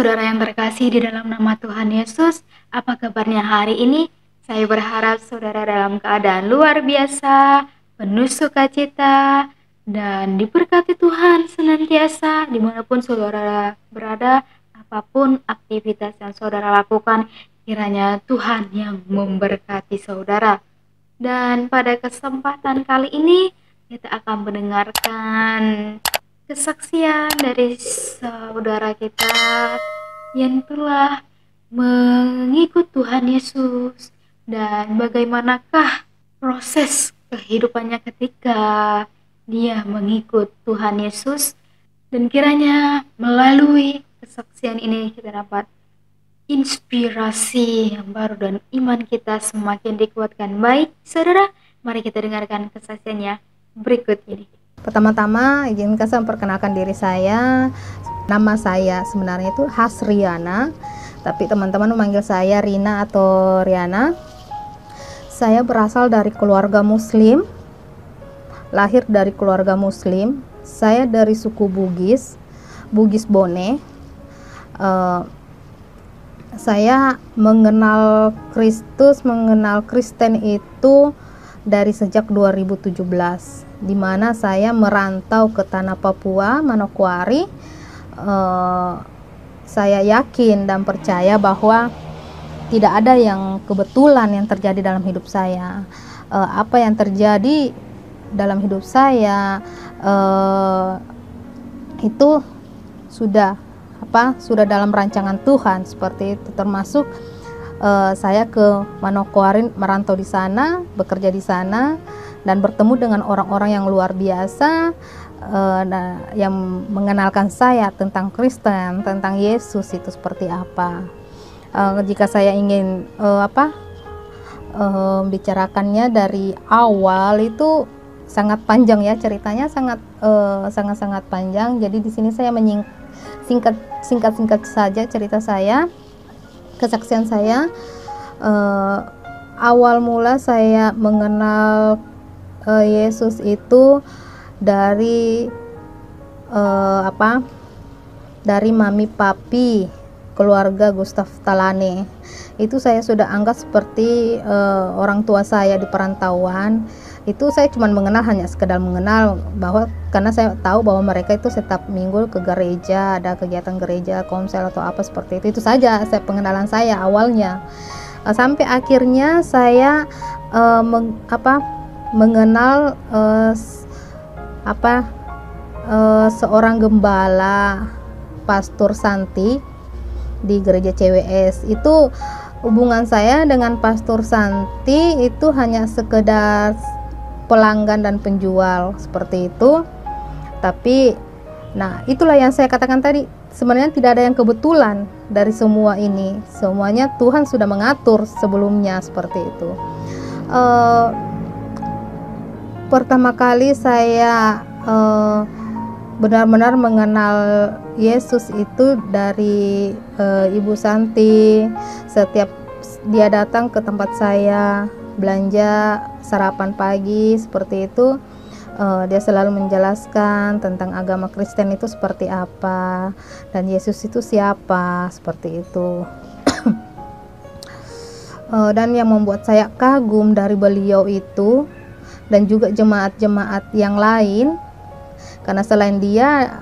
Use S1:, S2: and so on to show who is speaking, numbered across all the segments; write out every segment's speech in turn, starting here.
S1: saudara yang terkasih di dalam nama Tuhan Yesus, apa kabarnya hari ini? Saya berharap saudara dalam keadaan luar biasa, penuh sukacita, dan diberkati Tuhan senantiasa dimanapun saudara berada, apapun aktivitas yang saudara lakukan, kiranya Tuhan yang memberkati saudara. Dan pada kesempatan kali ini, kita akan mendengarkan kesaksian dari saudara kita yang telah mengikut Tuhan Yesus dan bagaimanakah proses kehidupannya ketika dia mengikut Tuhan Yesus, dan kiranya melalui kesaksian ini kita dapat inspirasi yang baru dan iman kita semakin dikuatkan. Baik saudara, mari kita dengarkan kesaksiannya berikut ini.
S2: Pertama-tama izinkan saya memperkenalkan diri saya. Nama saya sebenarnya itu Hasriana, tapi teman-teman memanggil saya Rina atau Riana. Saya berasal dari keluarga muslim, lahir dari keluarga muslim. Saya dari suku Bugis Bone. Saya mengenal Kristus, mengenal Kristen itu dari sejak 2017, di mana saya merantau ke tanah Papua, Manokwari. Saya yakin dan percaya bahwa tidak ada yang kebetulan yang terjadi dalam hidup saya. Apa yang terjadi dalam hidup saya itu sudah dalam rancangan Tuhan, seperti itu. Termasuk saya ke Manokwari, merantau di sana, bekerja di sana, dan bertemu dengan orang-orang yang luar biasa, yang mengenalkan saya tentang Kristen, tentang Yesus itu seperti apa. Jika saya ingin bicarakannya dari awal, itu sangat panjang ya ceritanya, sangat panjang. Jadi di sini saya singkat saja cerita saya. Kesaksian saya, awal mula saya mengenal Yesus itu dari dari mami papi keluarga Gustaf Talane. Itu saya sudah anggap seperti orang tua saya di perantauan. Itu saya cuma mengenal, hanya sekedar mengenal, bahwa karena saya tahu bahwa mereka itu setiap minggu ke gereja, ada kegiatan gereja, komsel atau apa seperti itu saja pengenalan saya awalnya. Sampai akhirnya saya mengenal seorang gembala, Pastor Santi, di gereja CWS. Itu hubungan saya dengan Pastor Santi itu hanya sekedar pelanggan dan penjual seperti itu. Tapi itulah yang saya katakan tadi, sebenarnya tidak ada yang kebetulan dari semua ini, semuanya Tuhan sudah mengatur sebelumnya seperti itu. Pertama kali saya benar-benar mengenal Yesus itu dari Ibu Santi. Setiap dia datang ke tempat saya belanja sarapan pagi seperti itu, dia selalu menjelaskan tentang agama Kristen itu seperti apa dan Yesus itu siapa, seperti itu. Dan yang membuat saya kagum dari beliau itu, dan juga jemaat-jemaat yang lain, karena selain dia,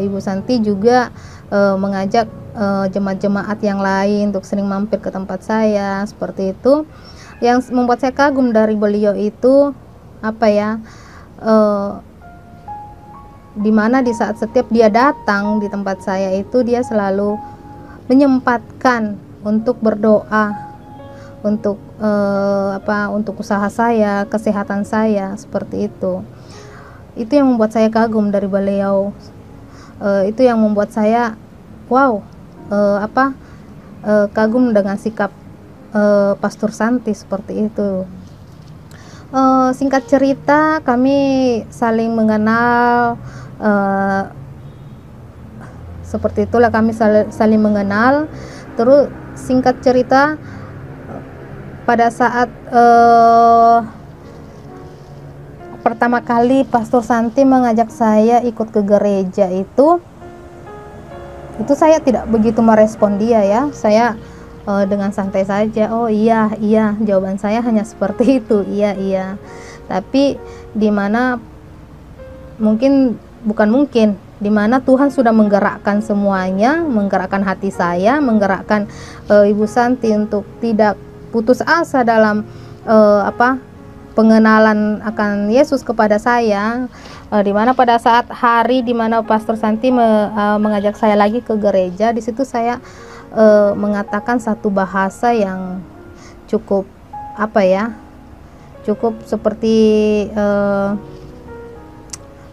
S2: Ibu Santi juga mengajak jemaat-jemaat yang lain untuk sering mampir ke tempat saya, seperti itu. Yang membuat saya kagum dari beliau itu dimana di saat setiap dia datang di tempat saya itu, dia selalu menyempatkan untuk berdoa untuk untuk usaha saya, kesehatan saya, seperti itu. Itu yang membuat saya kagum dari beliau. Itu yang membuat saya kagum dengan sikap Pastor Santi seperti itu. Singkat cerita, kami saling mengenal, seperti itulah kami saling mengenal. Terus singkat cerita, pada saat pertama kali Pastor Santi mengajak saya ikut ke gereja itu, Itu saya tidak begitu merespon dia ya, saya dengan santai saja, oh iya iya, jawaban saya hanya seperti itu, iya iya. Tapi dimana mungkin, bukan mungkin, dimana Tuhan sudah menggerakkan semuanya, menggerakkan hati saya, menggerakkan Ibu Santi untuk tidak putus asa dalam pengenalan akan Yesus kepada saya, dimana pada saat hari dimana Pastor Santi mengajak saya lagi ke gereja, di situ saya mengatakan satu bahasa yang cukup cukup seperti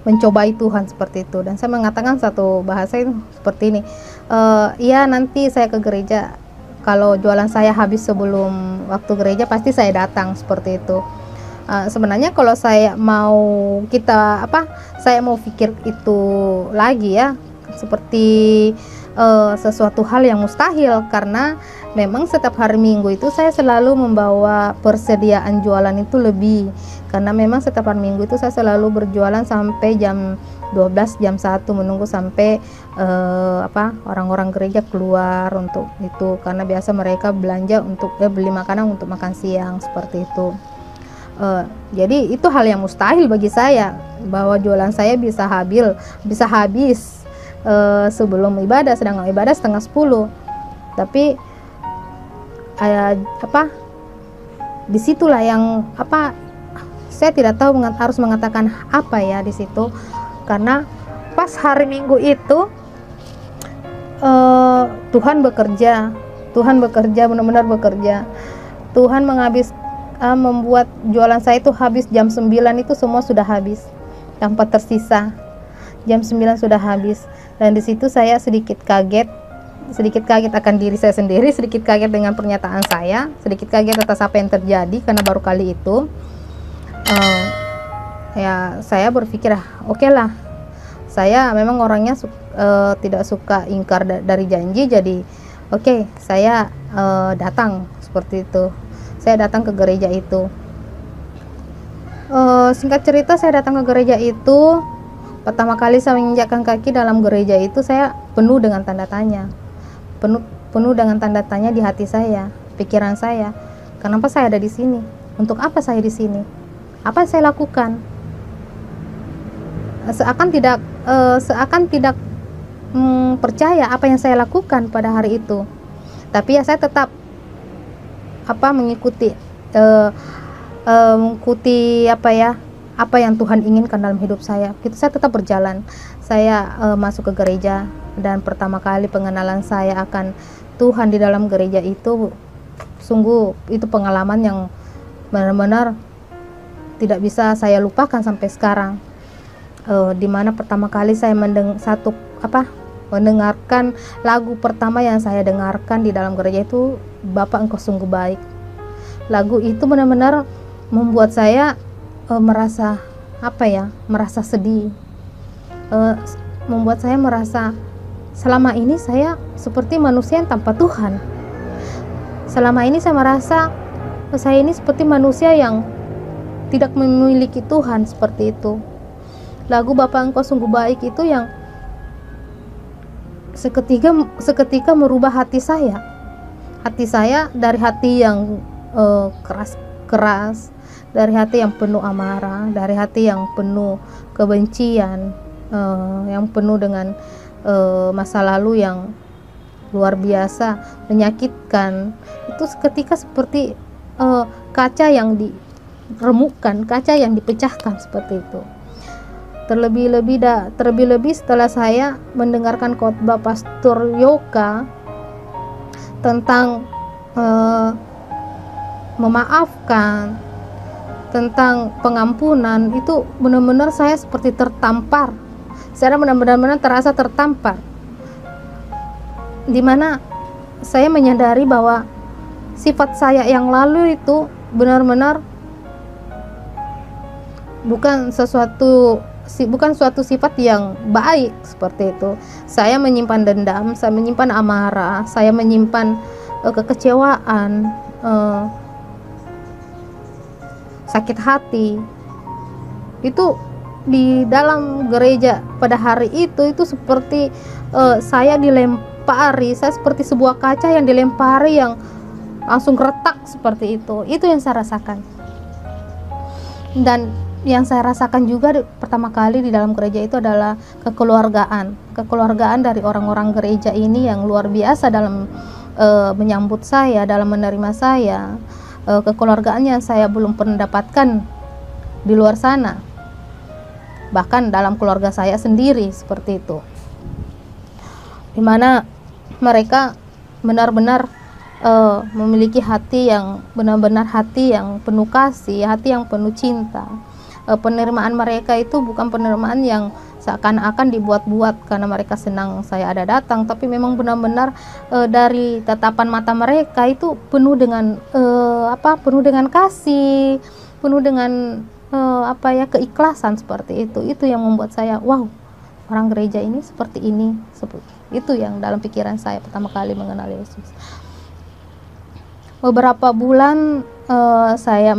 S2: mencobai Tuhan seperti itu. Dan saya mengatakan satu bahasa itu seperti ini, iya nanti saya ke gereja, kalau jualan saya habis sebelum waktu gereja pasti saya datang, seperti itu. Sebenarnya kalau saya mau saya mau pikir itu lagi ya, seperti sesuatu hal yang mustahil, karena memang setiap hari Minggu itu saya selalu membawa persediaan jualan itu lebih, karena memang setiap hari Minggu itu saya selalu berjualan sampai jam 12, jam 1, menunggu sampai orang-orang gereja keluar untuk itu, karena biasa mereka belanja untuk beli makanan untuk makan siang, seperti itu. Jadi itu hal yang mustahil bagi saya, bahwa jualan saya bisa habis sebelum ibadah, sedangkan ibadah setengah 10. Tapi disitulah yang saya tidak tahu harus mengatakan apa ya di situ, karena pas hari Minggu itu Tuhan bekerja, benar-benar bekerja. Tuhan membuat jualan saya itu habis jam 9, itu semua sudah habis tanpa tersisa. Jam 9 sudah habis, dan di situ saya sedikit kaget akan diri saya sendiri, sedikit kaget dengan pernyataan saya, sedikit kaget atas apa yang terjadi, karena baru kali itu ya saya berpikir oke lah, saya memang orangnya tidak suka ingkar dari janji, jadi oke, saya datang, seperti itu. Saya datang ke gereja itu. Singkat cerita, saya datang ke gereja itu. Pertama kali saya menginjakkan kaki dalam gereja itu, saya penuh dengan tanda tanya. Penuh dengan tanda tanya di hati saya, pikiran saya. Kenapa saya ada di sini? Untuk apa saya di sini? Apa yang saya lakukan? Seakan tidak percaya apa yang saya lakukan pada hari itu. Tapi ya saya tetap mengikuti apa yang Tuhan inginkan dalam hidup saya. Saya tetap berjalan. Saya masuk ke gereja, dan pertama kali pengenalan saya akan Tuhan di dalam gereja itu, sungguh itu pengalaman yang benar-benar tidak bisa saya lupakan sampai sekarang. Dimana pertama kali saya mendengarkan lagu pertama yang saya dengarkan di dalam gereja itu, Bapa Engkau Sungguh Baik. Lagu itu benar-benar membuat saya merasa sedih, membuat saya merasa selama ini saya seperti manusia yang tanpa Tuhan. Selama ini saya merasa saya ini seperti manusia yang tidak memiliki Tuhan, seperti itu. Lagu Bapa Engkau Sungguh Baik itu yang seketika merubah hati saya. Hati saya dari hati yang keras, dari hati yang penuh amarah, dari hati yang penuh kebencian, yang penuh dengan masa lalu yang luar biasa menyakitkan. Itu seketika seperti kaca yang diremukkan, kaca yang dipecahkan, seperti itu. Terlebih setelah saya mendengarkan khotbah Pastor Yoka tentang memaafkan, tentang pengampunan, itu benar-benar saya seperti tertampar. Saya benar-benar terasa tertampar, dimana saya menyadari bahwa sifat saya yang lalu itu benar-benar bukan suatu sifat yang baik, seperti itu. Saya menyimpan dendam, saya menyimpan amarah, saya menyimpan kekecewaan, sakit hati. Itu di dalam gereja pada hari itu seperti saya dilempari, saya seperti sebuah kaca yang dilempari yang langsung retak seperti itu yang saya rasakan. Dan yang saya rasakan juga pertama kali di dalam gereja itu adalah kekeluargaan dari orang-orang gereja ini yang luar biasa dalam menyambut saya, dalam menerima saya, kekeluargaan yang saya belum pernah dapatkan di luar sana, bahkan dalam keluarga saya sendiri seperti itu, dimana mereka benar-benar memiliki hati yang benar-benar hati yang penuh kasih, hati yang penuh cinta. Penerimaan mereka itu bukan penerimaan yang seakan-akan dibuat-buat karena mereka senang saya ada datang, tapi memang benar-benar dari tatapan mata mereka itu penuh dengan penuh dengan kasih, penuh dengan keikhlasan seperti itu. Itu yang membuat saya, wow, orang gereja ini seperti ini. Itu yang dalam pikiran saya pertama kali mengenal Yesus. Beberapa bulan saya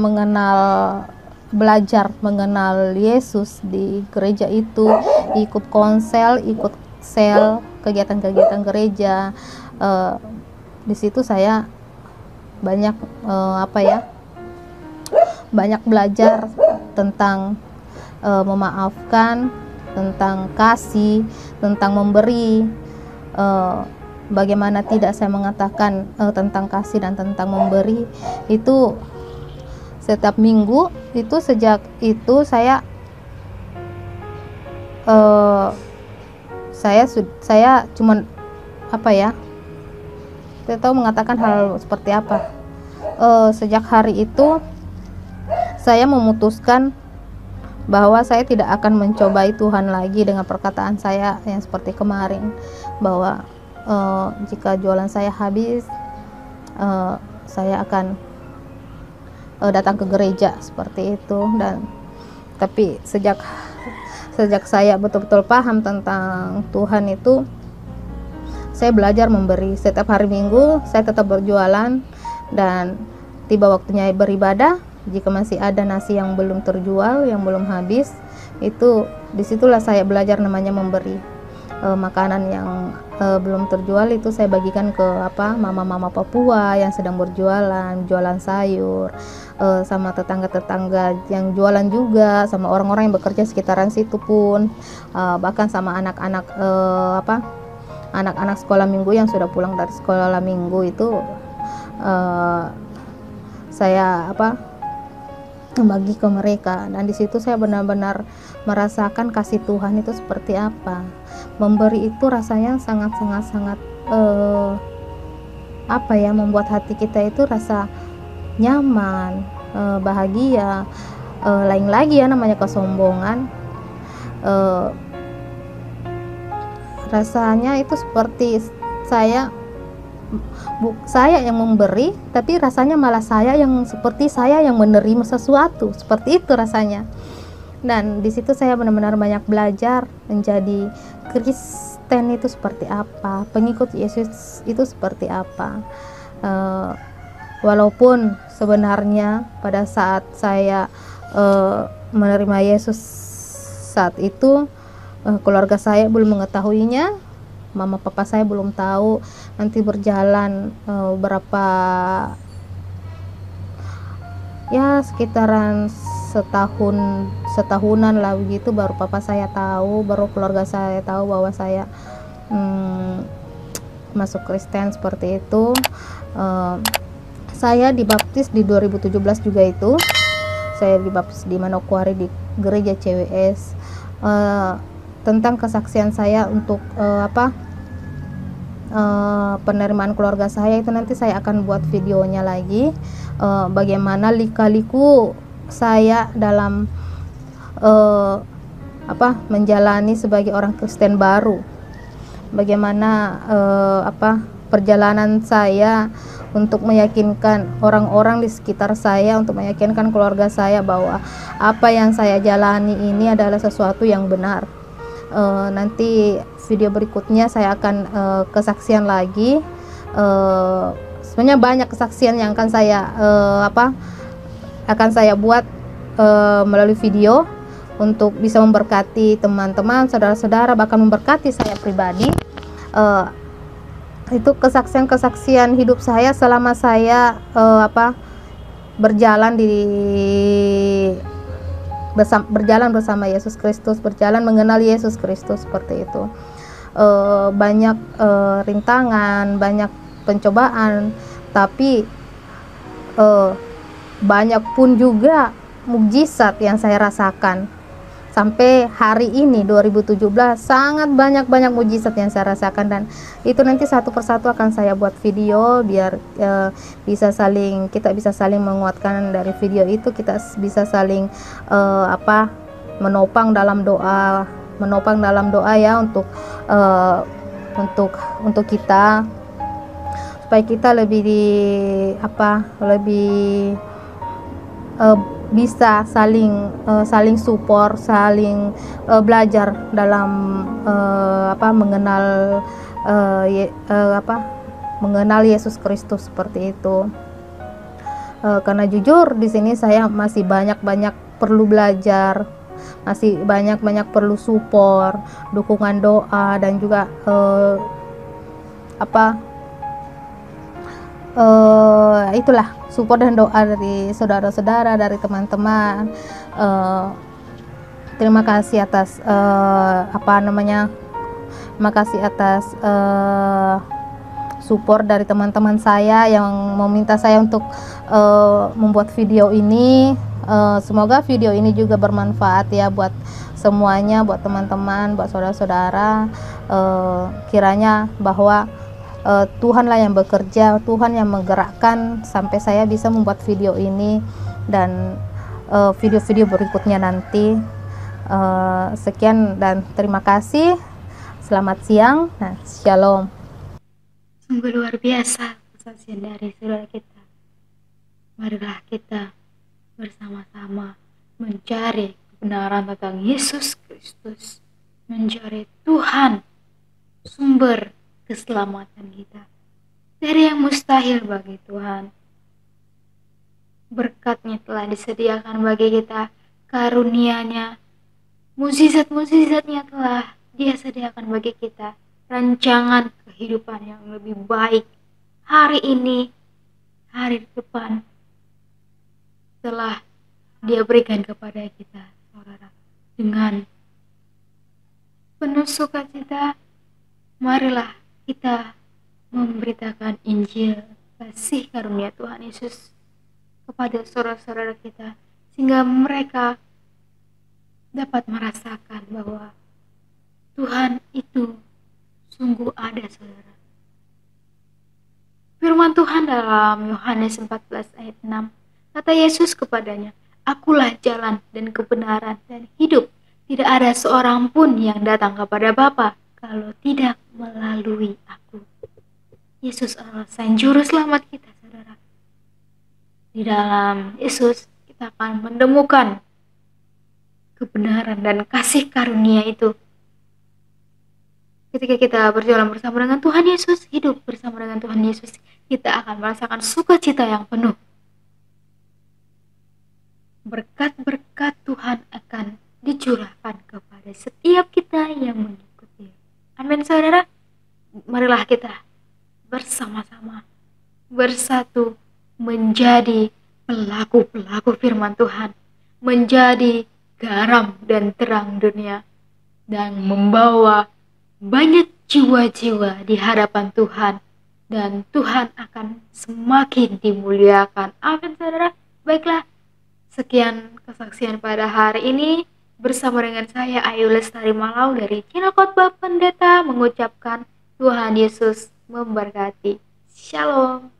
S2: belajar mengenal Yesus di gereja itu, ikut konsel, ikut sel, kegiatan-kegiatan gereja. Di situ saya banyak banyak belajar tentang memaafkan, tentang kasih, tentang memberi. Bagaimana tidak saya mengatakan tentang kasih dan tentang memberi itu setiap minggu itu. Sejak itu saya cuman tidak tahu mengatakan hal seperti apa. Sejak hari itu saya memutuskan bahwa saya tidak akan mencobai Tuhan lagi dengan perkataan saya yang seperti kemarin, bahwa jika jualan saya habis, saya akan datang ke gereja seperti itu. Tapi sejak saya betul-betul paham tentang Tuhan itu, saya belajar memberi. Setiap hari Minggu saya tetap berjualan, dan tiba waktunya beribadah, jika masih ada nasi yang belum terjual, yang belum habis, itu disitulah saya belajar namanya memberi. Makanan yang belum terjual itu saya bagikan ke mama-mama Papua yang sedang jualan sayur, sama tetangga-tetangga yang jualan juga, sama orang-orang yang bekerja sekitaran situ pun, bahkan sama anak-anak sekolah minggu yang sudah pulang dari sekolah minggu itu, saya membagi ke mereka. Dan di situ saya benar-benar merasakan kasih Tuhan itu seperti apa. Memberi itu rasanya sangat-sangat membuat hati kita itu rasa nyaman, bahagia. Lain lagi ya namanya kesombongan. Rasanya itu seperti saya yang memberi, tapi rasanya malah saya yang menerima sesuatu, seperti itu rasanya. Dan di situ saya benar-benar banyak belajar menjadi Kristen itu seperti apa, pengikut Yesus itu seperti apa. Walaupun sebenarnya pada saat saya menerima Yesus saat itu, keluarga saya belum mengetahuinya, mama papa saya belum tahu. Nanti berjalan sekitaran setahunan lah begitu, baru papa saya tahu, baru keluarga saya tahu bahwa saya masuk Kristen seperti itu. Saya dibaptis di 2017 juga itu. Saya dibaptis di Manokwari di gereja CWS. Tentang kesaksian saya untuk penerimaan keluarga saya itu nanti saya akan buat videonya lagi, bagaimana lika-liku saya dalam menjalani sebagai orang Kristen baru, bagaimana perjalanan saya untuk meyakinkan orang-orang di sekitar saya, untuk meyakinkan keluarga saya bahwa apa yang saya jalani ini adalah sesuatu yang benar. Nanti video berikutnya saya akan kesaksian lagi. Sebenarnya banyak kesaksian yang akan saya buat melalui video. untuk bisa memberkati teman-teman, saudara-saudara, bahkan memberkati saya pribadi. Itu kesaksian-kesaksian hidup saya selama saya berjalan berjalan bersama Yesus Kristus, berjalan mengenal Yesus Kristus, seperti itu. Banyak rintangan, banyak pencobaan, tapi banyak pun juga mukjizat yang saya rasakan. Sampai hari ini 2017 sangat banyak mukjizat yang saya rasakan, dan itu nanti satu persatu akan saya buat video biar kita bisa saling menguatkan. Dari video itu kita bisa saling menopang dalam doa ya, untuk kita, supaya kita lebih bisa saling support, saling belajar dalam mengenal Yesus Kristus, seperti itu. Karena jujur di sini saya masih banyak perlu belajar, masih banyak perlu support, dukungan doa, dan juga itulah support dan doa dari saudara-saudara, dari teman-teman. Terima kasih atas terima kasih atas support dari teman-teman saya yang meminta saya untuk membuat video ini. Semoga video ini juga bermanfaat ya buat semuanya, buat teman-teman, buat saudara-saudara. Kiranya bahwa Tuhanlah yang bekerja, Tuhan yang menggerakkan sampai saya bisa membuat video ini dan video-video berikutnya nanti. Sekian dan terima kasih. Selamat siang. Nah, shalom.
S1: Sungguh luar biasa kesaksian dari saudara kita. Marilah kita bersama-sama mencari kebenaran tentang Yesus Kristus, mencari Tuhan, sumber keselamatan kita. Dari yang mustahil bagi Tuhan, berkatnya telah disediakan bagi kita, karunia-Nya, mukjizat-mukjizatnya telah Dia sediakan bagi kita, rancangan kehidupan yang lebih baik hari ini, hari depan telah Dia berikan kepada kita, saudara. Dengan penuh sukacita, marilah kita memberitakan Injil kasih karunia Tuhan Yesus kepada saudara-saudara kita, sehingga mereka dapat merasakan bahwa Tuhan itu sungguh ada, saudara. Firman Tuhan dalam Yohanes 14 ayat 6, kata Yesus kepadanya, "Akulah jalan dan kebenaran dan hidup. Tidak ada seorang pun yang datang kepada Bapa kalau tidak melalui aku." Yesus adalah Sang Juru Selamat kita, saudara. Di dalam Yesus kita akan menemukan kebenaran dan kasih karunia itu. Ketika kita berjalan bersama dengan Tuhan Yesus, hidup bersama dengan Tuhan Yesus, kita akan merasakan sukacita yang penuh. Berkat-berkat Tuhan akan dicurahkan kepada setiap kita yang mengikuti. Amin, saudara. Marilah kita bersama-sama bersatu menjadi pelaku-pelaku firman Tuhan, menjadi garam dan terang dunia, dan membawa banyak jiwa-jiwa di hadapan Tuhan, dan Tuhan akan semakin dimuliakan. Amin, saudara. Baiklah, sekian kesaksian pada hari ini bersama dengan saya Ayu Lestari Malau dari Channel Khotbah Pendeta mengucapkan Tuhan Yesus memberkati. Shalom.